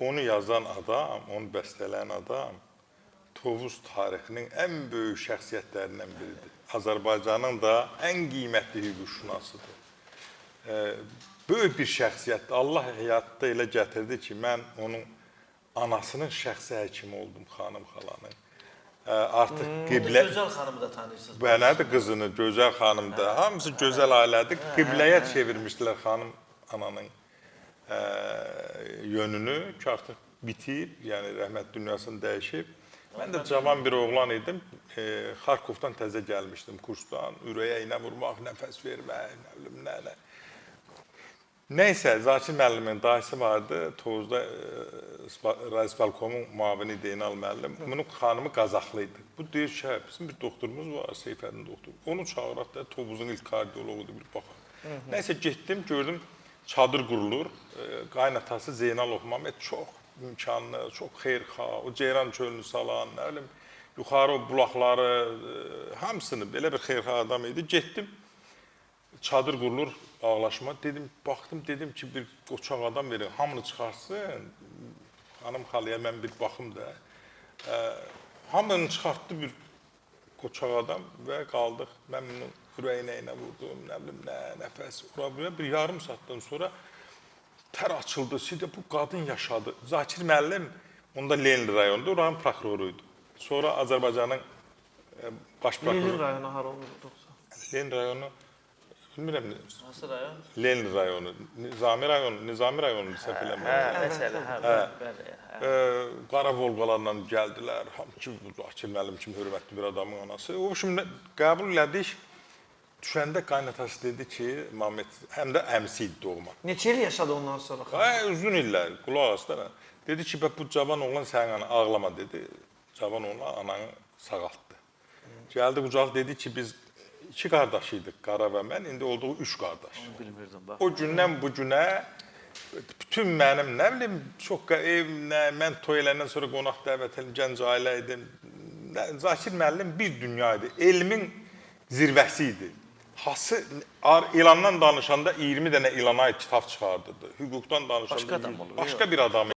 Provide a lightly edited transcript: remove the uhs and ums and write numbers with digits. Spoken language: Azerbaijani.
onu yazan adam, onu bəstələyən adam Tovuz tarixinin ən böyük şəxsiyyətlərindən biridir. Azərbaycanın da ən qiymətli hüquqşünasıdır. Böyük bir şəxsiyyətdir. Allah həyatda elə gətirdi ki, mən onun anasının şəxsi həkimi oldum, xanım xalanın. Artıq qiblə... Gözəl xanımı da tanıyırsınız. Belədir qızını, gözəl xanım da. Hamısı gözəl ailədir. Qibləyə çevirmişdilər xanım ananın yönünü ki, artıq bitib, yəni rəhmət dünyasını dəyişib. Mən də cavan bir oğlan idim. Xarkovdan təzə gəlmişdim kursdan. Ürəyə iynə vurmaq, nəfəs vermək, nə bilim, nə. Nəysə, Zakir müəllimin dayısı vardı. Tovuzda Rəisbalkomun muavini Zeynal müəllim. Bunun xanımı Qazaxlıydı. Bu deyir ki, bizim bir doktorumuz var, Seyfəddin doktor. Onu çağıraq da Tovuzun ilk kardiyoloğudur, bir baxaq. Nəysə, getdim, gördüm, çadır qurulur. Qaynatası Zeynal Məhəmməd çox imkanlı, çox xeyirxah, o Ceyran çölünü salan, nə bilim, yuxarı o bulaqları, hamısını belə bir xeyirxah adam idi. Getdim, çadır qurulur, ağlaşma. Dedim, baxdım, dedim ki, bir qoçaq adam verin, hamını çıxarsın. Xanım xalaya mən bir baxım da. Hamını çıxartdı bir qoçaq adam və qaldıq. Mən bunun ürəyinə vurdum, nə bilim, nəfəs, ora-buraya. Bir yarım saatdan sonra tər açıldı, sizdə bu qadın yaşadı. Zakir müəllim, onda Lenin rayonunda, oranın prokuroruydu. Sonra Azərbaycanın baş prokuroru. Lenin rayonu hara olurdu? Lenin rayonu, bilmirəm. Nasıl rayon? Lenin rayonu, Nizami rayonu səhv eləmirəm. Məsələ, Qara Volqalarla gəldilər, Zakir müəllim kimi hörmətli bir adamın anası. O, şimdi qəbul elədik. Düşəndə qaynatası dedi ki, Məhəmməd, həm də əmsi idi doğma. Neçə il yaşadı ondan sonra? Uzun illər, qulaq asdı. Dedi ki, bu cavan oğlan sənin ağlama dedi. Cavan oğlan ananı sağaltdı. Gəldi qucaq dedi ki, biz 2 qardaşıydıq, Qara və mən, indi olduğu 3 qardaş. O gündən bu günə bütün mənim, nə bilim, çox ev, mən toy eləndən sonra qonaq dəvət edim, gənc ailə idim. Zakir müəllim bir dünya idi, elmin zirvəsi idi. İlandan danışanda 20 dənə ilana kitab çıxardırdı. Hüquqdan danışanda başqa bir adam idi.